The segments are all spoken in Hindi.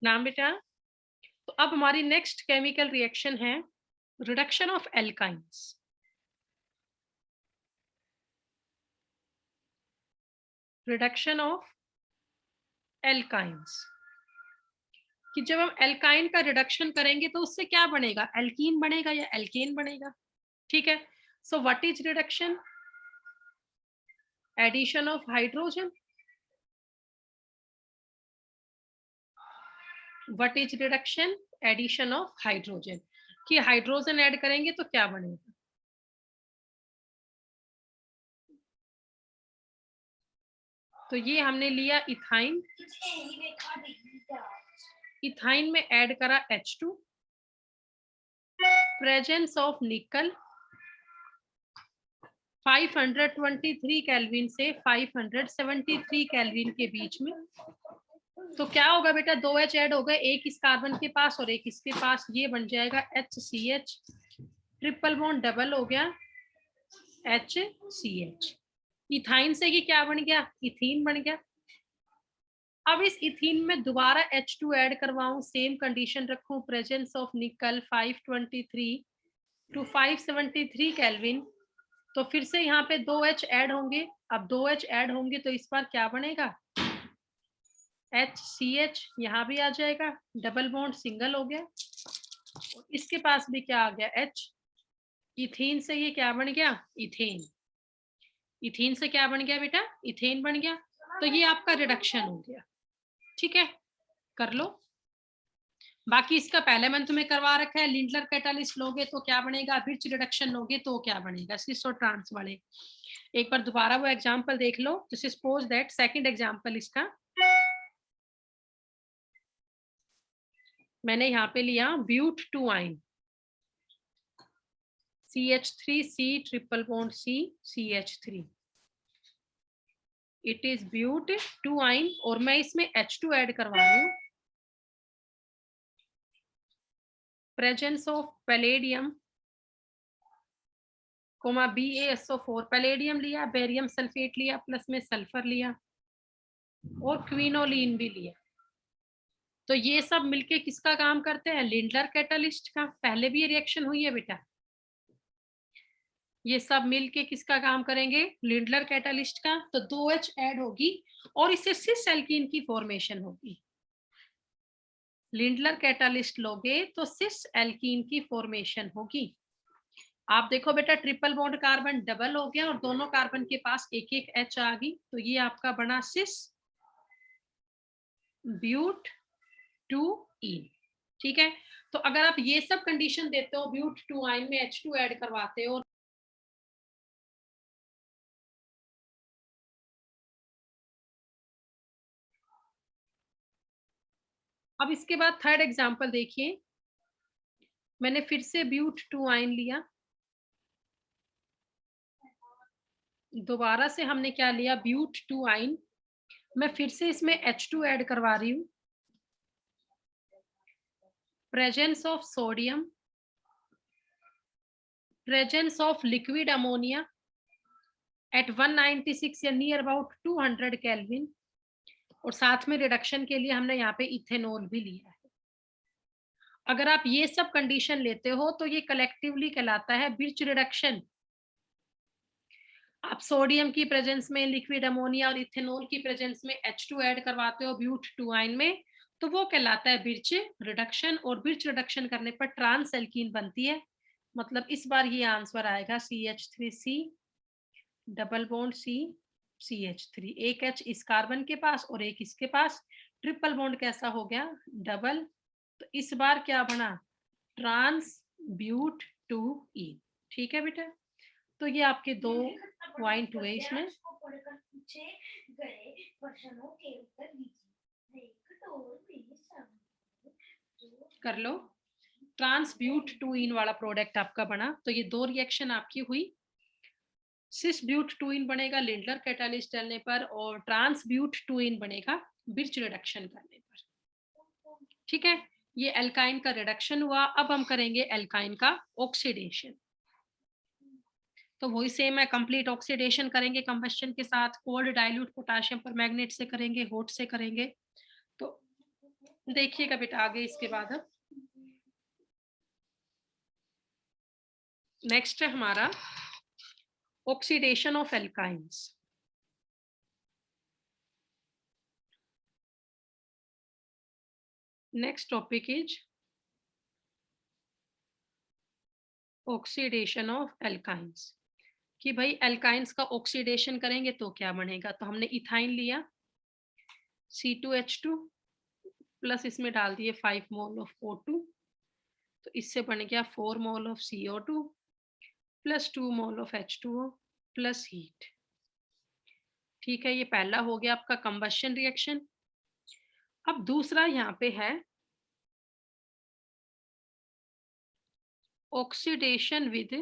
नाम बेटा। तो अब हमारी नेक्स्ट केमिकल रिएक्शन है reduction of alkynes. Reduction of alkynes कि जब हम एल्काइन का रिडक्शन करेंगे तो उससे क्या बनेगा, एल्कीन बनेगा या एल्केन बनेगा। ठीक है, so what is reduction? Addition of hydrogen. What is reduction? Addition of hydrogen. कि हाइड्रोजन ऐड करेंगे तो क्या बनेगा? तो ये हमने लिया इथाइन। इथाइन में ऐड करा H2, प्रेजेंस ऑफ निकल 523 केल्विन से 573 केल्विन के बीच में। तो क्या होगा बेटा, 2H ऐड हो गए, एक इस कार्बन के पास और एक इसके पास, ये बन जाएगा HCH, ट्रिपल बॉन्ड डबल हो गया HCH। इथाइन से ये क्या बन गया, इथीन बन गया। अब इस इथीन में दोबारा H2 ऐड करवाऊं, सेम कंडीशन रखूं, प्रेजेंस ऑफ निकल 523 टू 573 केल्विन, तो फिर से यहाँ पे 2H ऐड होंगे। अब 2H ऐड होंगे तो इस बार क्या बनेगा, HCH, यहाँ भी आ जाएगा, डबल बॉन्ड सिंगल हो गया, और इसके पास भी क्या आ गया, H। इथीन से ये क्या बन गया, इथेन। इथीन से क्या बन गया बेटा, इथेन बन गया। तो ये आपका रिडक्शन हो गया। ठीक है, कर लो। बाकी इसका पहले मैंने तुम्हें करवा रखा है, लिंडलर कैटालिस्ट लोगे तो क्या बनेगा, बिर्च रिडक्शन लोगे तो क्या बनेगा, सिस और ट्रांस वाले। एक बार दोबारा वो एग्जांपल देख लो। जैसे सपोज दैट सेकंड एग्जांपल इसका मैंने यहाँ पे लिया ब्यूट 2 yne CH3C triple bond C CH3, it is but 2 yne, और मैं इसमें H2 ऐड करवा रही हूँ, presence of palladium comma BaSO4, palladium लिया, बेरियम सल्फेट लिया, प्लस में सल्फर लिया और क्विनोलिन भी लिया। तो ये सब मिलके किसका काम करते हैं, लिंडलर कैटालिस्ट का। पहले भी ये रिएक्शन हुई है बेटा। ये सब मिलके किसका काम करेंगे, लिंडलर कैटालिस्ट का। तो 2H ऐड होगी और इससे सिस एल्कीन की फॉर्मेशन होगी। लिंडलर कैटालिस्ट लोगे तो सिस एल्कीन की फॉर्मेशन होगी। आप देखो बेटा, ट्रिपल बॉन्ड कार्बन डबल हो गया और दोनों कार्बन के पास एक एक H आ गई, तो ये आपका बना सिस ब्यूट 2 ईन। ठीक है, तो अगर आप ये सब कंडीशन देते हो, ब्यूट 2 आइन में H2 ऐड करवाते हो। अब इसके बाद थर्ड एग्जांपल देखिए, मैंने फिर से ब्यूट 2 आइन लिया, दोबारा से हमने क्या लिया, ब्यूट 2 आइन। मैं फिर से इसमें H2 ऐड करवा रही हूँ, presence of sodium, presence of liquid ammonia at 196 या नियर अबाउट 200 केल्विन, और साथ में रिडक्शन के लिए हमने यहाँ पे इथेनॉल भी लिया है। अगर आप ये सब कंडीशन लेते हो तो ये कलेक्टिवली कहलाता है बिर्च रिडक्शन। आप सोडियम की प्रेजेंस में लिक्विड अमोनिया और इथेनॉल की प्रेजेंस में H2 ऐड करवाते हो ब्यूट 2 आइन में, तो वो कहलाता है बिर्च रिडक्शन। और बिर्च रिडक्शन करने पर ट्रांस एल्कीन बनती है। मतलब इस बार ये आंसर आएगा CH3C double bond C CH3, एक H इस कार्बन के पास और एक इसके पास, ट्रिपल बॉन्ड कैसा हो गया, डबल। तो इस बार क्या बना, ट्रांस ब्यूट 2 ई। ठीक है बेटा, तो ये आपके 2 पॉइंट हुए इसमें। कर लो, ट्रांसब्यूट 2 इन वाला प्रोडक्ट आपका बना। तो ये 2 रिएक्शन आपकी हुई, सिस ब्यूट 2 इन बनेगा लिंडलर कैटालिस्ट डालने पर, और ट्रांसब्यूट 2 इन बनेगा बिर्च रिडक्शन करने पर। ठीक है, ये एल्काइन का रिडक्शन हुआ। अब हम करेंगे एल्काइन का ऑक्सीडेशन। तो वही सेम है, कंप्लीट ऑक्सीडेशन करेंगे कंबस्शन के साथ, कोल्ड डाइल्यूट पोटेशियम पर मैग्नेट से करेंगे, हॉट से करेंगे। तो देखिएगा बेटा आगे इसके बाद अब नेक्स्ट है हमारा oxidation of alkynes. Next topic is oxidation of alkynes, कि भाई एल्काइंस का ऑक्सीडेशन करेंगे तो क्या बनेगा। तो हमने इथाइन लिया C2H2 प्लस इसमें डाल दिए 5 मोल ऑफ O2, तो इससे बन गया 4 mole of CO2 plus 2 mole of H2O plus heat. ठीक है, ये पहला हो गया आपका कंबशन रिएक्शन। अब दूसरा यहाँ पे है oxidation with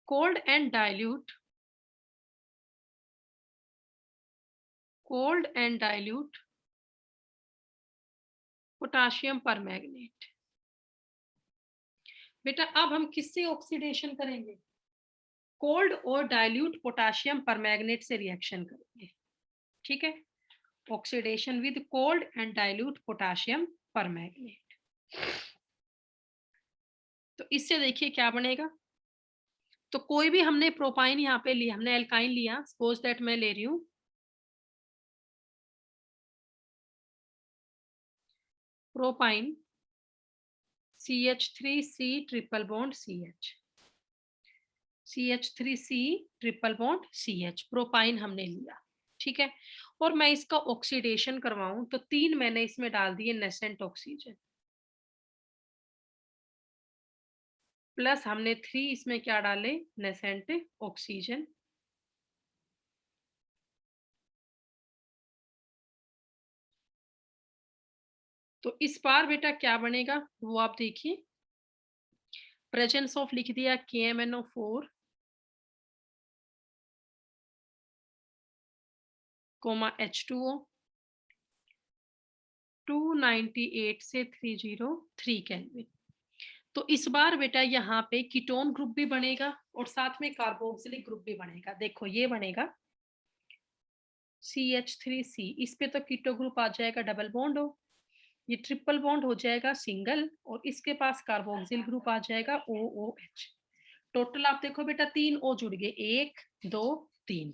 cold and dilute potassium permanganate. बेटा अब हम किससे ऑक्सीडेशन करेंगे, कोल्ड और डाइल्यूट पोटाशियम परमैंगनेट से रिएक्शन करेंगे। ठीक है, oxidation with cold and dilute potassium permanganate. तो इससे देखिए क्या बनेगा। तो कोई भी हमने प्रोपाइन यहाँ पे लिया, हमने एल्काइन लिया, सपोज दैट मैं ले रही हूँ propyne CH3C triple bond CH3C triple bond CH, propyne हमने लिया। ठीक है, और मैं इसका ऑक्सीडेशन करवाऊं तो 3 मैंने इसमें डाल दिए नेसेंट ऑक्सीजन, प्लस हमने 3 इसमें क्या डाले नेसेंट ऑक्सीजन। तो इस बार बेटा क्या बनेगा वो आप देखिए, प्रेजेंस ऑफ लिख दिया KMnO4 H2O 298 से 303 केल्विन। तो इस बार बेटा यहाँ पे कीटोन ग्रुप भी बनेगा और साथ में कार्बोक्सिलिक ग्रुप भी बनेगा। देखो ये बनेगा CH3C, इस पे तो कीटो ग्रुप आ जाएगा डबल बॉन्ड हो, ये ट्रिपल बॉन्ड हो जाएगा सिंगल, और इसके पास कार्बोक्सिल ग्रुप आ जाएगा OOH। टोटल आप देखो बेटा 3 O जुड़ गए, 1 2 3।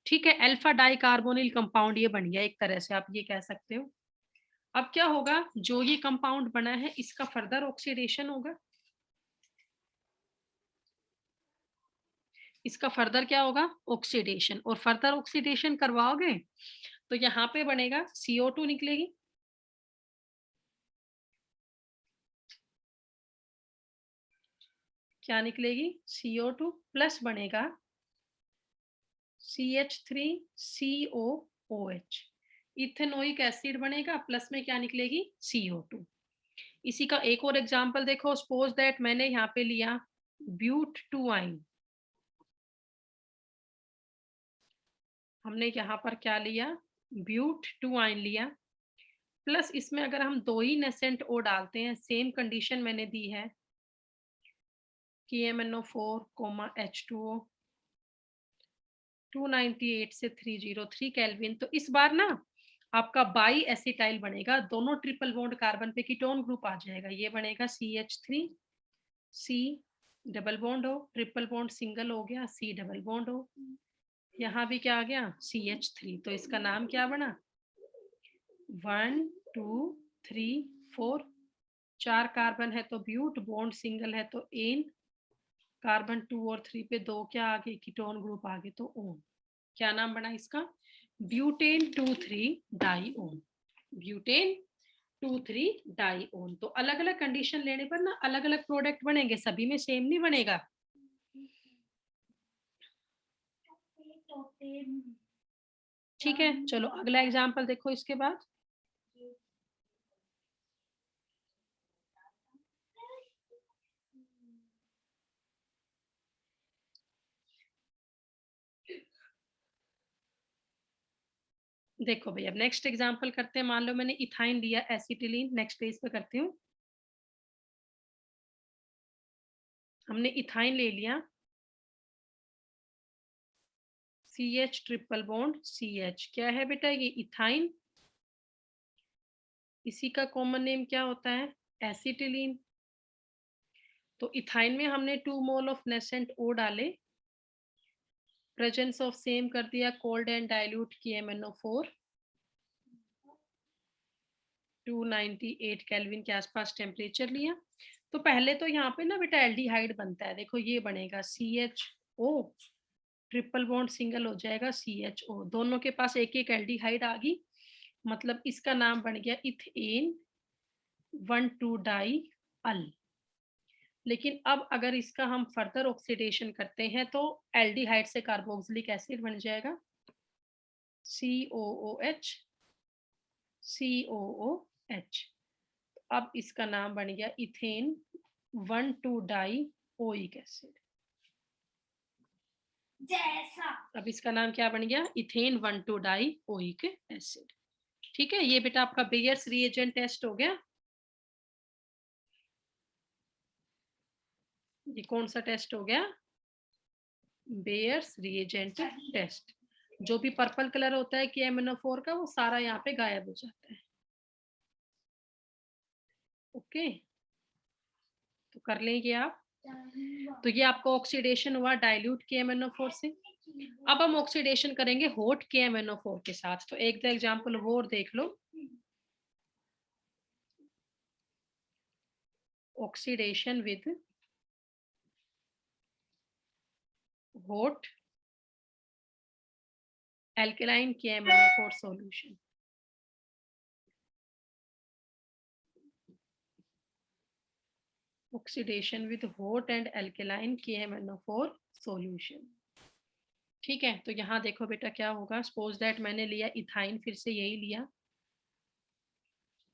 ठीक है, अल्फा डाई कार्बोनिल कंपाउंड ये बन गया, एक तरह से आप ये कह सकते हो। अब क्या होगा, जो ये कंपाउंड बना है इसका फर्दर ऑक्सीडेशन होगा, इसका फर्दर क्या होगा ऑक्सीडेशन, और फर्दर ऑक्सीडेशन करवाओगे तो यहाँ पे बनेगा CO2 निकलेगी, क्या निकलेगी CO2 प्लस बनेगा CH3COOH, इथेनोइक एसिड बनेगा, प्लस में क्या निकलेगी CO2। इसी का एक और एग्जांपल देखो, सपोज दैट मैंने यहाँ पे लिया ब्यूट 2 आइन, हमने यहाँ पर क्या लिया ब्यूट 2 आइन लिया, प्लस इसमें अगर हम 2 ही नेसेंट O डालते हैं, सेम कंडीशन मैंने दी है KMnO4 H2O 298 से 303 केल्विन। तो इस बार ना आपका बाई एसिटाइल बनेगा, दोनों ट्रिपल बॉन्ड कार्बन पे कीटोन ग्रुप आ जाएगा, ये बनेगा CH3C डबल बॉन्ड हो, ट्रिपल बॉन्ड सिंगल हो गया C डबल बॉन्ड हो, यहाँ भी क्या आ गया CH3। तो इसका नाम क्या बना 1 2 3 4, 4 कार्बन है तो ब्यूट, बॉन्ड सिंगल है तो एन, कार्बन 2 और 3 पे 2 क्या आगे कीटोन ग्रुप आगे तो ओन। क्या नाम बना इसका ब्यूटेन 2,3 डाईओन, ब्यूटेन 2,3 डाईओन। तो अलग अलग कंडीशन लेने पर ना अलग अलग प्रोडक्ट बनेंगे, सभी में सेम नहीं बनेगा। ठीक है, चलो अगला एग्जांपल देखो इसके बाद। देखो भैया नेक्स्ट एग्जांपल करते हैं, मान लो मैंने इथाइन लिया एसिटिलीन, नेक्स्ट पेज पे करती हूँ। हमने इथाइन ले लिया CH ट्रिपल बॉन्ड CH क्या है बेटा, ये इथाइन। इसी का कॉमन नेम क्या होता है, एसिटिलीन। तो इथाइन में हमने 2 मोल ऑफ नेसेंट O डाले, प्रेजेंस ऑफ सेम कर दिया cold and dilute KMnO4, 298 kelvin के आसपास टेम्परेचर लिया। तो पहले तो यहाँ पे ना बेटा एल्डिहाइड बनता है, देखो ये बनेगा CHO, ट्रिपल बॉन्ड सिंगल हो जाएगा CHO, दोनों के पास एक एक एल्डिहाइड आ गई, मतलब इसका नाम बन गया इथेन 1,2 डाई अल। लेकिन अब अगर इसका हम फर्दर ऑक्सीडेशन करते हैं तो एल्डिहाइड से कार्बोक्सिलिक एसिड बन जाएगा COOH COOH। अब इसका नाम बन गया इथेन 1,2 डाई ओइक एसिड। जैसा अब इसका नाम क्या बन गया, इथेन 1,2 डाई ओइक एसिड। ठीक है, ये बेटा आपका बेयर्स रिएजेंट टेस्ट हो गया। ये कौन सा टेस्ट हो गया, बेयर्स रिएजेंट टेस्ट। जो भी पर्पल कलर होता है KMnO4 का वो सारा यहाँ पे गायब हो जाता है। ओके, तो कर लेंगे आप। तो ये आपका ऑक्सीडेशन हुआ डाइल्यूट KMnO4 से। अब हम ऑक्सीडेशन करेंगे हॉट KMnO4 के साथ। तो एक दो एग्जांपल वो और देख लो। Oxidation with hot alkaline KMnO4 solution। Oxidation with hot and alkaline KMnO4 solution। ठीक है, तो यहाँ देखो बेटा क्या होगा, सपोज दैट मैंने लिया इथाइन, फिर से यही लिया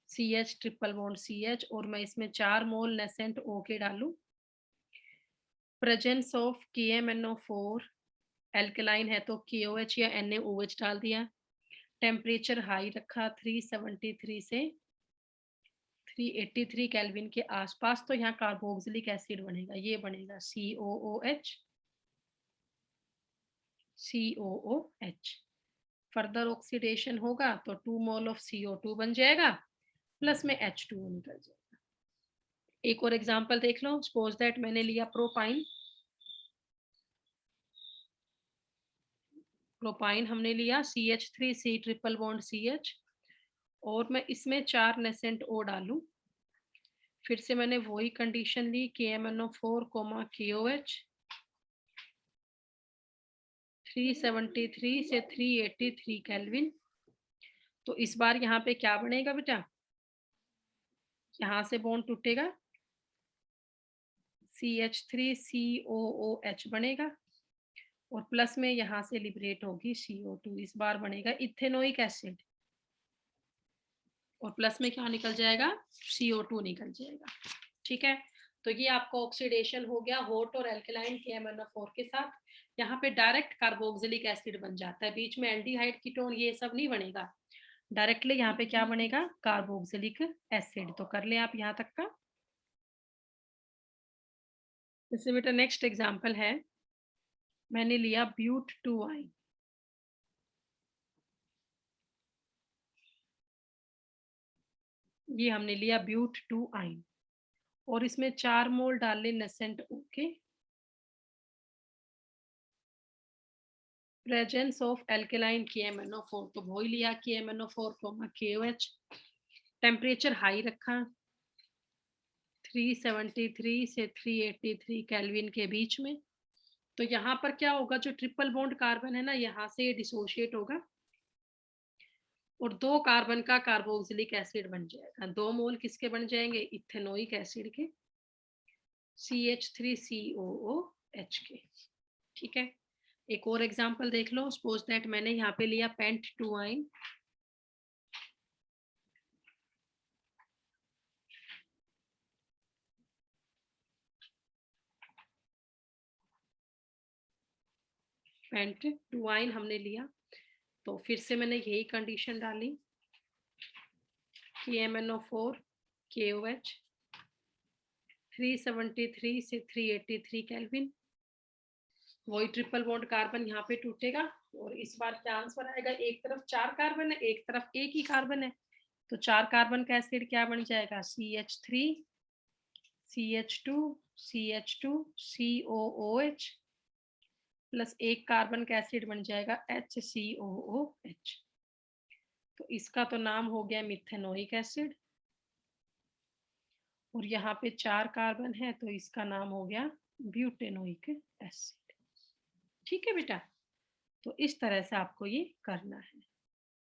CH ट्रिपल बॉन्ड CH, और मैं इसमें 4 मोल नेसेंट O के डालूं, प्रेजेंस ऑफ KMnO4, एल्कलाइन है तो KOH या NaOH डाल दिया, टेम्परेचर हाई रखा 373 से 383 केल्विन के आसपास। तो यहाँ कार्बोक्सिलिक एसिड बनेगा, ये बनेगा COOH COOH। फर्दर ऑक्सीडेशन होगा तो 2 मोल ऑफ CO2 बन जाएगा, प्लस में H2O निकल जाएगा। एक और एग्जांपल देख लो, सपोज दैट मैंने लिया प्रोपाइन। प्रोपाइन हमने लिया CH3C ट्रिपल बॉन्ड CH, और मैं इसमें 4 नेसेंट O डालूं, फिर से मैंने वही कंडीशन ली KMnO4, KOH, 373 से 383 केल्विन। तो इस बार यहाँ पे क्या बनेगा बेटा, यहाँ से बॉन्ड टूटेगा CH3COOH बनेगा, और प्लस में यहाँ से लिबरेट होगी CO2, इस बार बनेगा इथेनोइक एसिड, और प्लस में क्या निकल जाएगा, CO2 निकल जाएगा। ठीक है, तो ये आपका ऑक्सीडेशन हो गया हॉट और एल्कलाइन KMnO4 के साथ। यहाँ पे डायरेक्ट कार्बोक्सिलिक एसिड बन जाता है, बीच में एल्डिहाइड कीटोन ये सब नहीं बनेगा, डायरेक्टली यहाँ पे क्या बनेगा, कार्बोक्सिलिक एसिड। तो कर ले आप यहाँ तक का। जैसे बेटा नेक्स्ट एग्जांपल है, मैंने लिया ब्यूट 2 आइन, ये हमने लिया ब्यूट 2 आइन, और इसमें 4 मोल डाले नेसेंट O के, प्रेजेंस ऑफ एल्केलाइन KMnO4, तो वही लिया KMnO4, KOH, टेम्परेचर हाई रखा 373 से 383 केल्विन के बीच में। तो यहाँ पर क्या होगा, जो ट्रिपल बॉन्ड कार्बन है ना, यहाँ से ये डिसोशिएट होगा और 2 कार्बन का कार्बोक्सिलिक एसिड बन जाएगा। 2 मोल किसके बन जाएंगे, इथेनोइक एसिड के, CH3COOH के। ठीक है, एक और एग्जांपल देख लो, सपोज दैट मैंने यहाँ पे लिया पेंट 2 आइन, पेंट 2 आइन हमने लिया, तो फिर से मैंने यही कंडीशन डाली KMnO4 KOH 373 से 383 केल्विन, वही ट्रिपल बॉन्ड कार्बन यहाँ पे टूटेगा और इस बार क्या आंसर आएगा, एक तरफ 4 कार्बन है, एक तरफ एक ही कार्बन है, तो 4 कार्बन का एसिड क्या बन जाएगा, CH3, CH2, CH2, COOH plus एक कार्बन का एसिड बन जाएगा HCOOH। तो इसका तो नाम हो गया मिथेनोइक एसिड, और यहाँ पे 4 कार्बन है तो इसका नाम हो गया ब्यूटेनोइक एसिड। ठीक है बेटा, तो इस तरह से आपको ये करना है।